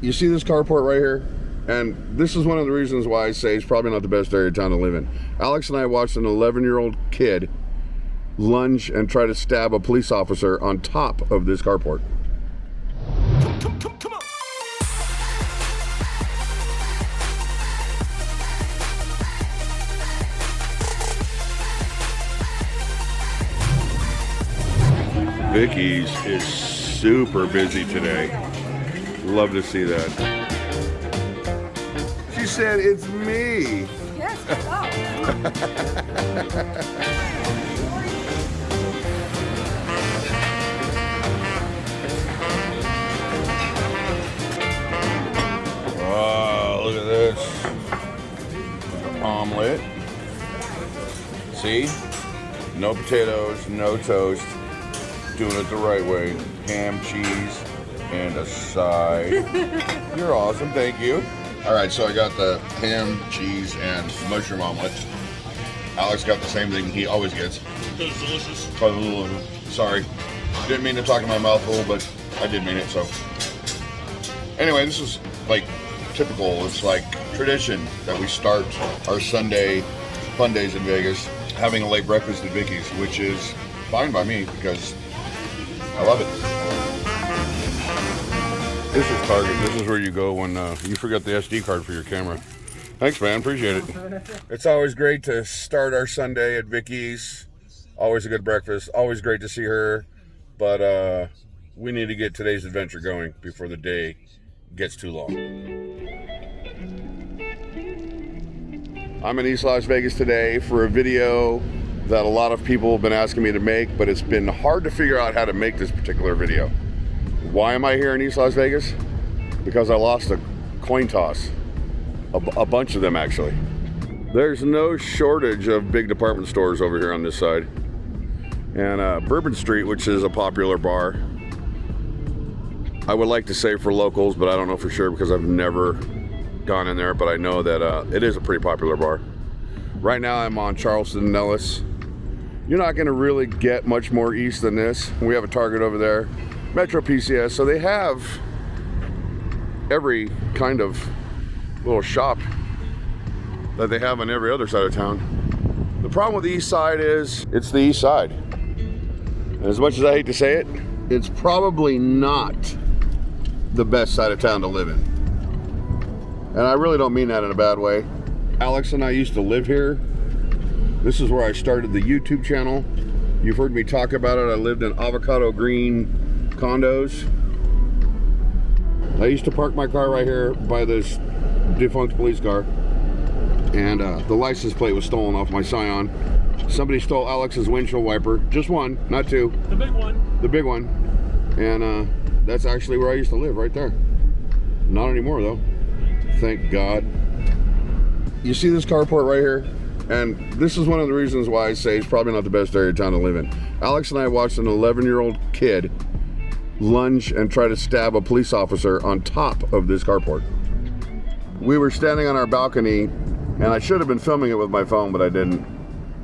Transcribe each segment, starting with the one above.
You see this carport right here? And this is one of the reasons why I say it's probably not the best area of town to live in. Alex and I watched an 11-year-old kid lunge and try to stab a police officer on top of this carport. Come on. Vickys is super busy today. Love to see that. She said, "It's me." Yes, hello. Oh, look at this. Omelet. See? No potatoes, no toast. Doing it the right way. Ham, cheese, and a side. You're awesome, thank you. All right, so I got the ham, cheese, and mushroom omelet. Alex got the same thing he always gets. It's delicious. Sorry, didn't mean to talk in my mouth full, but I did mean it, so. Anyway, this is like typical. It's like tradition that we start our Sunday fun days in Vegas having a late breakfast at Vickys, which is fine by me because I love it. This is Target. This is where you go when you forget the SD card for your camera. Thanks, man. Appreciate it. It's always great to start our Sunday at Vickys. Always a good breakfast. Always great to see her. But we need to get today's adventure going before the day gets too long. I'm in East Las Vegas today for a video that a lot of people have been asking me to make, but it's been hard to figure out how to make this particular video. Why am I here in East Las Vegas? Because I lost a coin toss. A bunch of them, actually. There's no shortage of big department stores over here on this side. And Bourbon Street, which is a popular bar, I would like to say for locals, but I don't know for sure because I've never gone in there, but I know that it is a pretty popular bar. Right now I'm on Charleston and Ellis. You're not gonna really get much more east than this. We have a Target over there, Metro PCS, so they have every kind of little shop that they have on every other side of town. The problem with the east side is, it's the east side. And as much as I hate to say it, it's probably not the best side of town to live in. And I really don't mean that in a bad way. Alex and I used to live here. This is where I started the YouTube channel. You've heard me talk about it. I lived in avocado green condos. I used to park my car right here by this defunct police car. And the license plate was stolen off my Scion. Somebody stole Alex's windshield wiper. Just one, not two. The big one. The big one. And that's actually where I used to live, right there. Not anymore though. Thank God. You see this carport right here? And this is one of the reasons why I say it's probably not the best area of town to live in. Alex and I watched an 11-year-old kid lunge and try to stab a police officer on top of this carport. We were standing on our balcony, and I should have been filming it with my phone, but I didn't.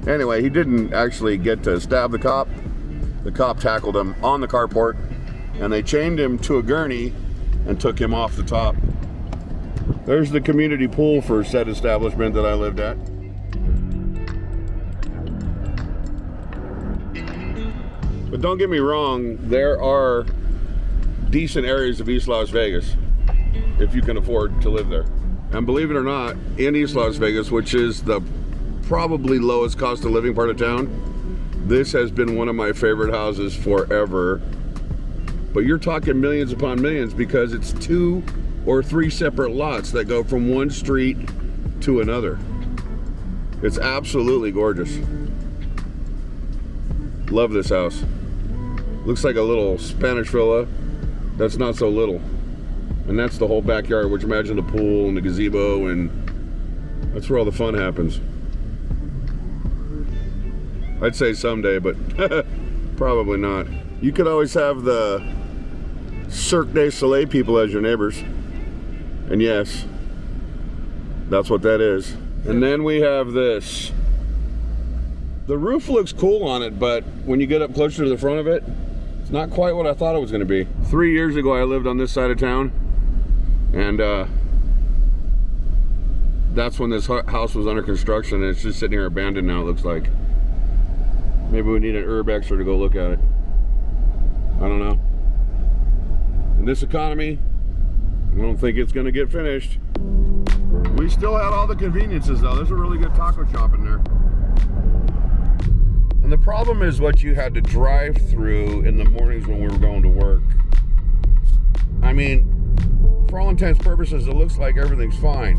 Anyway, he didn't actually get to stab the cop. The cop tackled him on the carport, and they chained him to a gurney and took him off the top. There's the community pool for said establishment that I lived at. But don't get me wrong, there are decent areas of East Las Vegas if you can afford to live there. And believe it or not, in East Las Vegas, which is the probably lowest cost of living part of town, this has been one of my favorite houses forever. But you're talking millions upon millions because it's 2 or 3 separate lots that go from one street to another. It's absolutely gorgeous. Love this house. Looks like a little Spanish villa that's not so little. And that's the whole backyard, which imagine the pool and the gazebo, and that's where all the fun happens. I'd say someday, but probably not. You could always have the Cirque du Soleil people as your neighbors. And yes, that's what that is. And then we have this. The roof looks cool on it, but when you get up closer to the front of it, it's not quite what I thought it was going to be. 3 years ago, I lived on this side of town. And that's when this house was under construction, and it's just sitting here abandoned now, it looks like. Maybe we need an urbexer to go look at it. I don't know. In this economy, I don't think it's gonna get finished. We still had all the conveniences though. There's a really good taco shop in there. And the problem is what you had to drive through in the mornings when we were going to work. I mean, for all intents and purposes, it looks like everything's fine.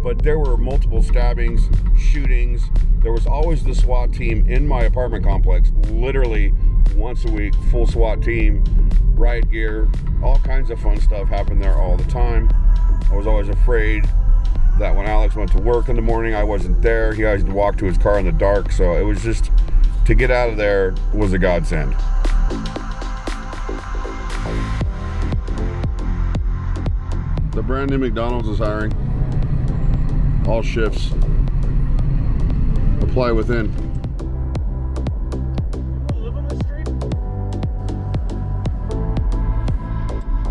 But there were multiple stabbings, shootings. There was always the SWAT team in my apartment complex, literally once a week, full SWAT team, riot gear, all kinds of fun stuff happened there all the time. I was always afraid that when Alex went to work in the morning, I wasn't there. He had to walk to his car in the dark, so it was just, to get out of there was a godsend. The brand new McDonald's is hiring. All shifts. Apply within. Live on this street?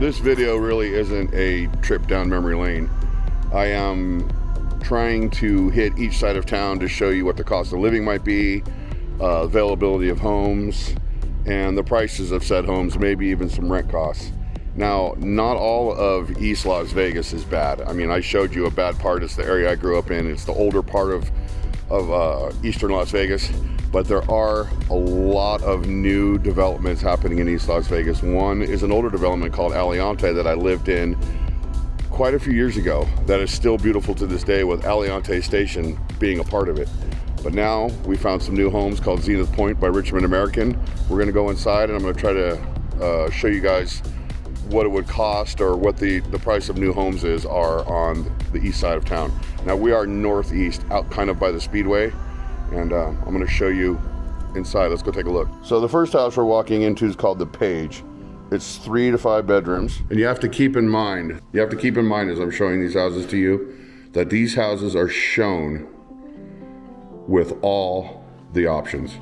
This video really isn't a trip down memory lane. I am trying to hit each side of town to show you what the cost of living might be, availability of homes, and the prices of said homes, maybe even some rent costs. Now, not all of East Las Vegas is bad. I mean, I showed you a bad part. It's the area I grew up in. It's the older part of Eastern Las Vegas, but there are a lot of new developments happening in East Las Vegas. One is an older development called Outta that I lived in quite a few years ago that is still beautiful to this day, with Outta Station being a part of it. But now we found some new homes called Zenith Point by Richmond American. We're gonna go inside and I'm gonna try to show you guys what it would cost, or what the price of new homes are on the east side of town. Now we are northeast, out kind of by the Speedway, and I'm gonna show you inside. Let's go take a look. So the first house we're walking into is called The Page. It's 3 to 5 bedrooms, and you have to keep in mind as I'm showing these houses to you, that these houses are shown with all the options.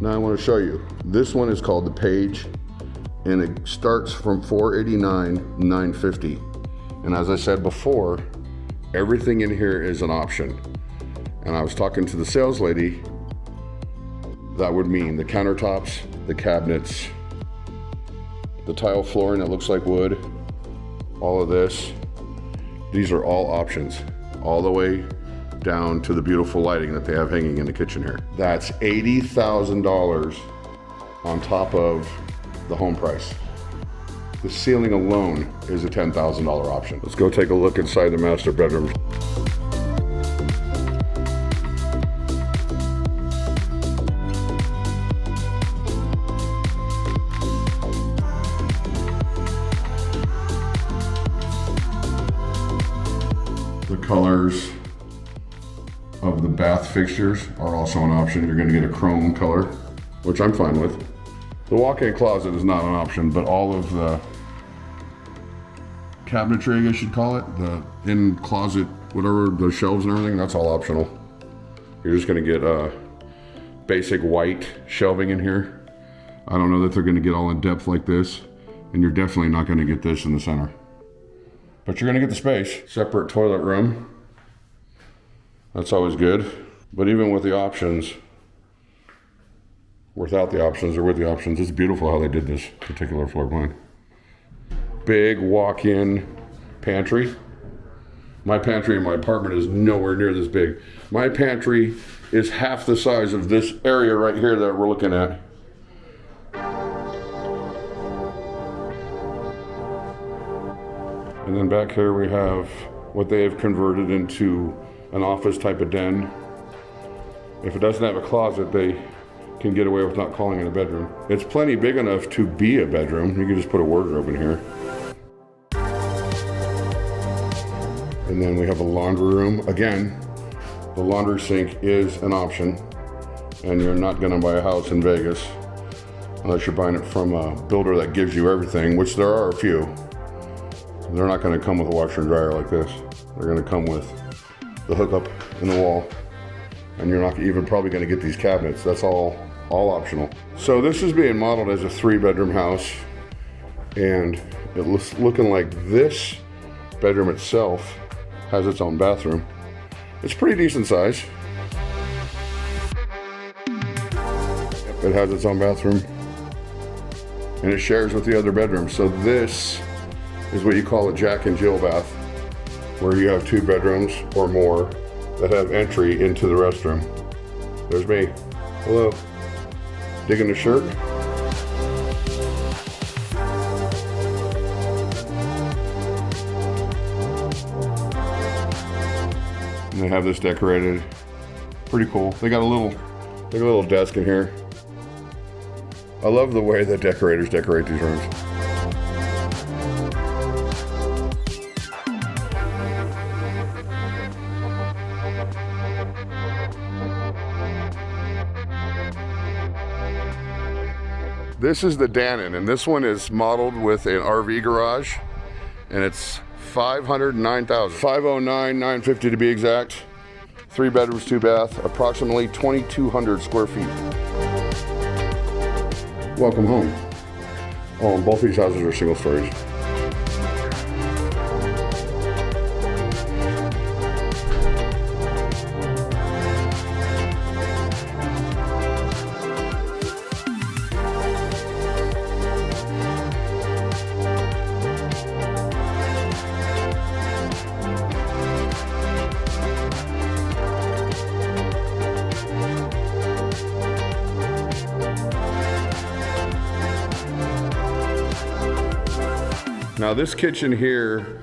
Now I want to show you. This one is called The Page, and it starts from $489,950. And as I said before, everything in here is an option. And I was talking to the sales lady. That would mean the countertops, the cabinets, the tile flooring that looks like wood, all of this. These are all options, all the way down to the beautiful lighting that they have hanging in the kitchen here. That's $80,000 on top of the home price. The ceiling alone is a $10,000 option. Let's go take a look inside the master bedroom. The colors of the bath fixtures are also an option. You're gonna get a chrome color, which I'm fine with. The walk-in closet is not an option, but all of the cabinetry, I guess you'd call it, the in-closet, whatever, the shelves and everything, that's all optional. You're just gonna get basic white shelving in here. I don't know that they're gonna get all in depth like this, and you're definitely not gonna get this in the center. But you're gonna get the space. Separate toilet room. That's always good. But even with the options, without the options or with the options, it's beautiful how they did this particular floor plan. Big walk-in pantry. My pantry in my apartment is nowhere near this big. My pantry is half the size of this area right here that we're looking at. And then back here we have what they have converted into an office type of den. If it doesn't have a closet, they can get away with not calling it a bedroom. It's plenty big enough to be a bedroom. You can just put a wardrobe in here. And then we have a laundry room. Again, the laundry sink is an option, and you're not gonna buy a house in Vegas unless you're buying it from a builder that gives you everything, which there are a few. They're not gonna come with a washer and dryer like this. They're gonna come with the hookup in the wall, and you're not even probably gonna get these cabinets. That's all optional. So this is being modeled as a 3-bedroom house, and it looks looking like this bedroom itself has its own bathroom. It's pretty decent size. It has its own bathroom, and it shares with the other bedrooms. So this is what you call a Jack and Jill bath, where you have 2 bedrooms or more that have entry into the restroom. There's me. Hello. Digging a shirt. And they have this decorated. Pretty cool. They got a little desk in here. I love the way that decorators decorate these rooms. This is the Dannon, and this one is modeled with an RV garage, and it's $509,000. $509,950 to be exact. 3 bedrooms, 2 bath, approximately 2,200 square feet. Welcome home. Oh, and both these houses are single stories. Now this kitchen here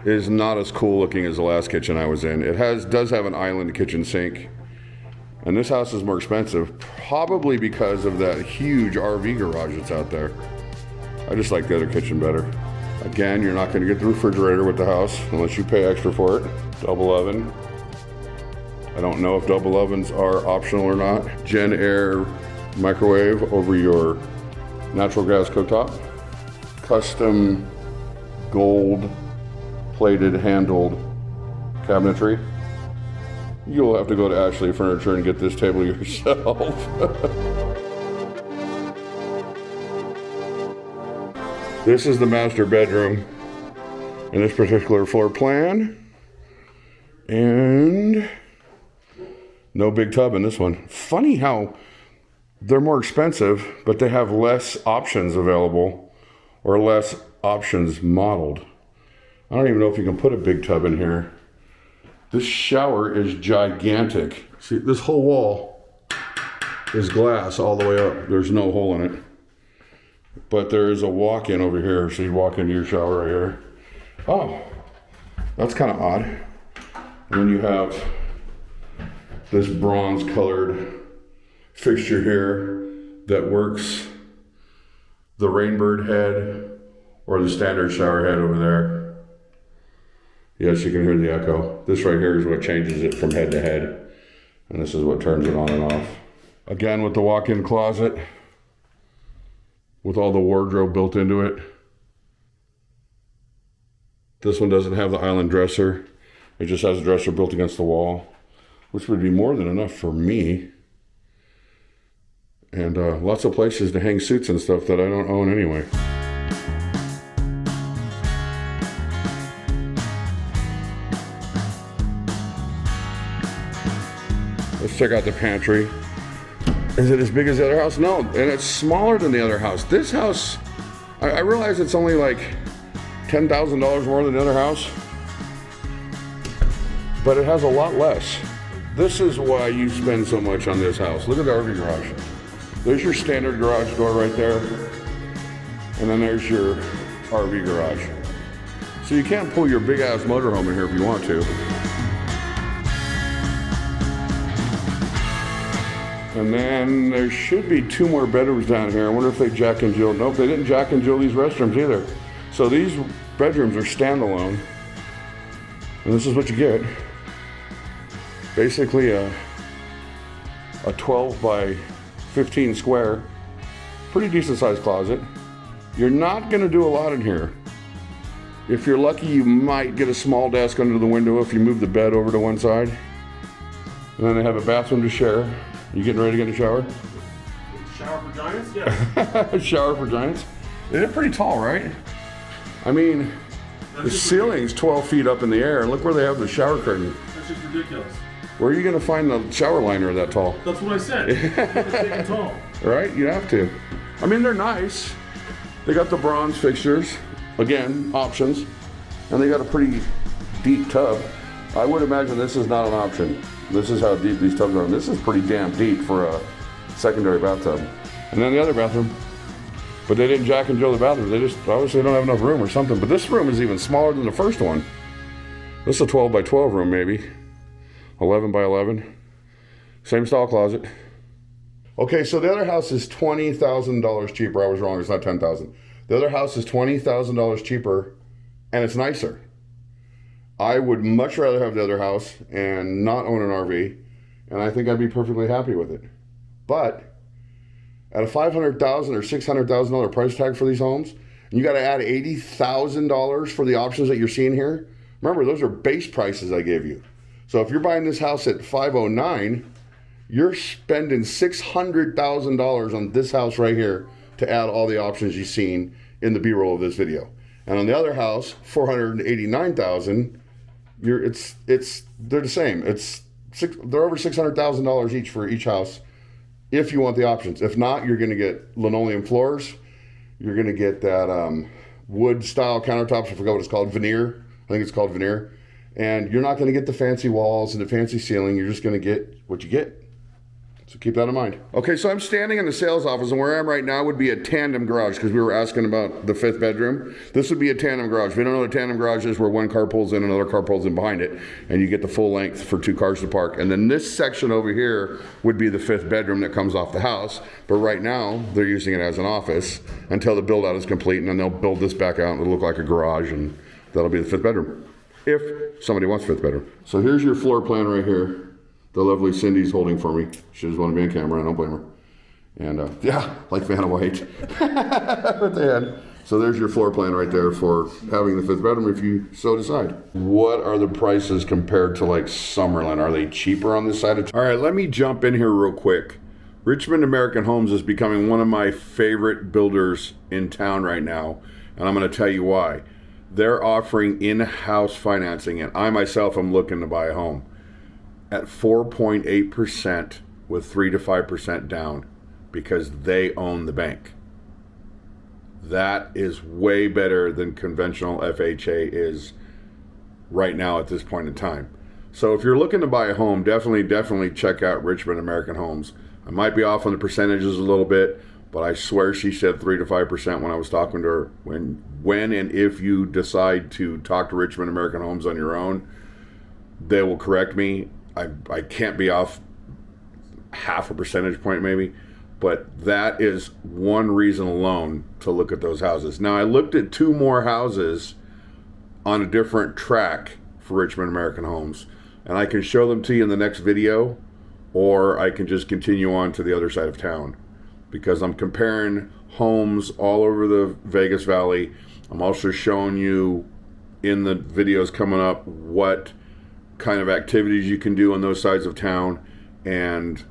is not as cool looking as the last kitchen I was in. It does have an island kitchen sink, and this house is more expensive, probably because of that huge RV garage that's out there. I just like the other kitchen better. Again, you're not going to get the refrigerator with the house unless you pay extra for it. Double oven. I don't know if double ovens are optional or not. Gen Air microwave over your natural gas cooktop. Custom gold plated handled cabinetry. You'll have to go to Ashley Furniture and get this table yourself. This is the master bedroom in this particular floor plan, and no big tub in this one. Funny how they're more expensive, but they have less options available, or less options modeled. I don't even know if you can put a big tub in here. This shower is gigantic. See, this whole wall is glass all the way up. There's no hole in it. But there is a walk-in over here, so you walk into your shower right here. Oh, that's kind of odd. And then you have this bronze-colored fixture here that works the Rainbird head or the standard shower head over there. Yes, you can hear the echo. This right here is what changes it from head to head, and this is what turns it on and off. Again, with the walk-in closet, with all the wardrobe built into it. This one doesn't have the island dresser. It just has a dresser built against the wall, which would be more than enough for me. And lots of places to hang suits and stuff that I don't own anyway. Let's check out the pantry. Is it as big as the other house? No, and it's smaller than the other house. This house, I realize it's only like $10,000 more than the other house, but it has a lot less. This is why you spend so much on this house. Look at the RV garage. There's your standard garage door right there, and then there's your RV garage. So you can't pull your big ass motorhome in here if you want to. And then there should be 2 more bedrooms down here. I wonder if they Jack and Jill. Nope, they didn't Jack and Jill these restrooms either. So these bedrooms are standalone. And this is what you get. Basically a 12 by 15 square, pretty decent sized closet. You're not gonna do a lot in here. If you're lucky, you might get a small desk under the window if you move the bed over to one side. And then they have a bathroom to share. You getting ready to get in the shower? Shower for giants? Yes. Shower for giants. They're pretty tall, right? I mean, the ceiling's 12 feet up in the air. Look where they have the shower curtain. That's just ridiculous. Where are you gonna find the shower liner that tall? That's what I said. It's big and tall. Right? You have to. I mean, they're nice. They got the bronze fixtures. Again, options. And they got a pretty deep tub. I would imagine this is not an option. This is how deep these tubs are. And this is pretty damn deep for a secondary bathtub. And then the other bathroom. But they didn't Jack and Jill the bathroom. They just obviously don't have enough room or something. But this room is even smaller than the first one. This is a 12 by 12 room maybe. 11 by 11. Same style closet. Okay, so the other house is $20,000 cheaper. I was wrong, it's not $10,000. The other house is $20,000 cheaper, and it's nicer. I would much rather have the other house and not own an RV, and I think I'd be perfectly happy with it. But at a $500,000 or $600,000 price tag for these homes, and you got to add $80,000 for the options that you're seeing here. Remember, those are base prices I gave you. So if you're buying this house at $509,000, you're spending $600,000 on this house right here to add all the options you've seen in the B-roll of this video. And on the other house, $489,000, they're the same. They're over $600,000 each for each house if you want the options. If not, you're going to get linoleum floors. You're going to get that wood style countertops. I forgot what it's called, veneer. I think it's called veneer. And you're not going to get the fancy walls and the fancy ceiling. You're just going to get what you get. So keep that in mind. Okay, so I'm standing in the sales office, and where I am right now would be a tandem garage, because we were asking about the 5th bedroom. This would be a tandem garage. If you don't know what a tandem garage is, where one car pulls in, another car pulls in behind it, and you get the full length for 2 cars to park. And then this section over here would be the 5th bedroom that comes off the house. But right now, they're using it as an office until the build out is complete, and then they'll build this back out, and it'll look like a garage, and that'll be the 5th bedroom. If somebody wants 5th bedroom. So here's your floor plan right here. The lovely Cindy's holding for me. She just wanted to be on camera, I don't blame her. And yeah, like Vanna White with the head. So there's your floor plan right there for having the 5th bedroom if you so decide. What are the prices compared to like Summerlin? Are they cheaper on this side of town? All right, let me jump in here real quick. Richmond American Homes is becoming one of my favorite builders in town right now, and I'm gonna tell you why. They're offering in-house financing, and I myself am looking to buy a home at 4.8% with 3 to 5% down because they own the bank. That is way better than conventional FHA is right now at this point in time. So if you're looking to buy a home, definitely check out Richmond American Homes. I might be off on the percentages a little bit, but I swear she said 3 to 5% when I was talking to her. When and if you decide to talk to Richmond American Homes on your own, they will correct me. I can't be off half a percentage point maybe, but that is one reason alone to look at those houses. Now I looked at 2 more houses on a different track for Richmond American Homes, and I can show them to you in the next video, or I can just continue on to the other side of town, because I'm comparing homes all over the Vegas Valley. I'm also showing you in the videos coming up what kind of activities you can do on those sides of town and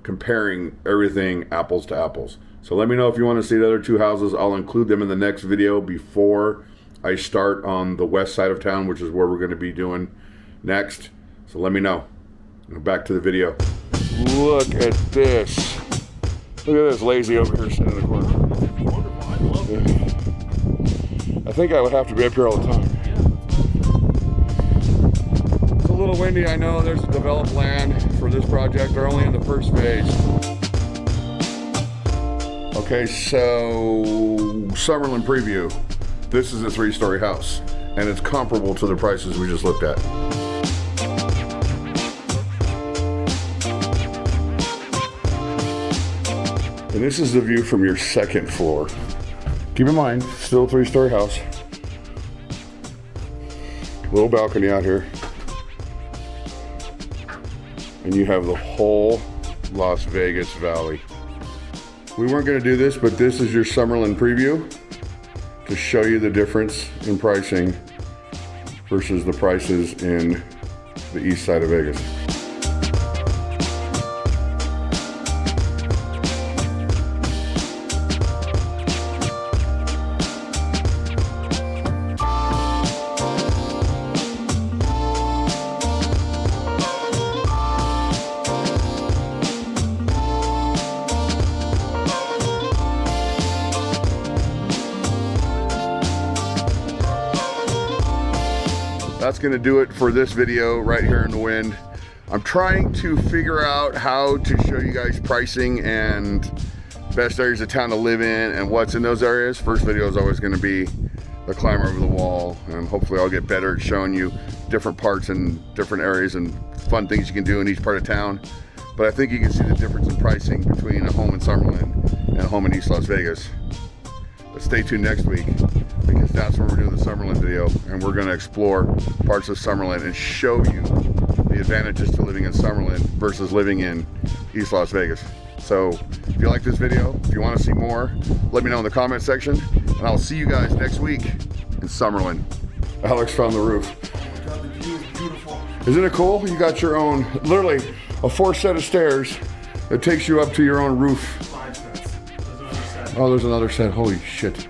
comparing everything apples to apples. So let me know if you want to see the other 2 houses. I'll include them in the next video before I start on the west side of town, which is where we're going to be doing next. So let me know. Back to the video. Look at this. Look at this lazy over here sitting in the corner. Wonderful. I love it. I think I would have to be up here all the time. It's a little windy, I know. There's developed land for this project. They're only in the first phase. Okay, so Summerlin Preview. This is a 3-story house, and it's comparable to the prices we just looked at. And this is the view from your 2nd floor. Keep in mind, still a 3-story house. Little balcony out here. And you have the whole Las Vegas Valley. We weren't gonna do this, but this is your Summerlin Preview to show you the difference in pricing versus the prices in the east side of Vegas. That's gonna do it for this video right here in the wind. I'm trying to figure out how to show you guys pricing and best areas of town to live in and what's in those areas. First video is always gonna be the climb over the wall, and hopefully I'll get better at showing you different parts and different areas and fun things you can do in each part of town. But I think you can see the difference in pricing between a home in Summerlin and a home in East Las Vegas. But stay tuned next week, because that's where we're doing the Summerlin video, and we're gonna explore parts of Summerlin and show you the advantages to living in Summerlin versus living in East Las Vegas. So if you like this video, if you wanna see more, let me know in the comment section, and I'll see you guys next week in Summerlin. Alex found the roof. Oh my God, the view is beautiful. Isn't it cool? You got your own, literally a 4 set of stairs that takes you up to your own roof. 5 cents. There's another set. Oh, there's another set, holy shit.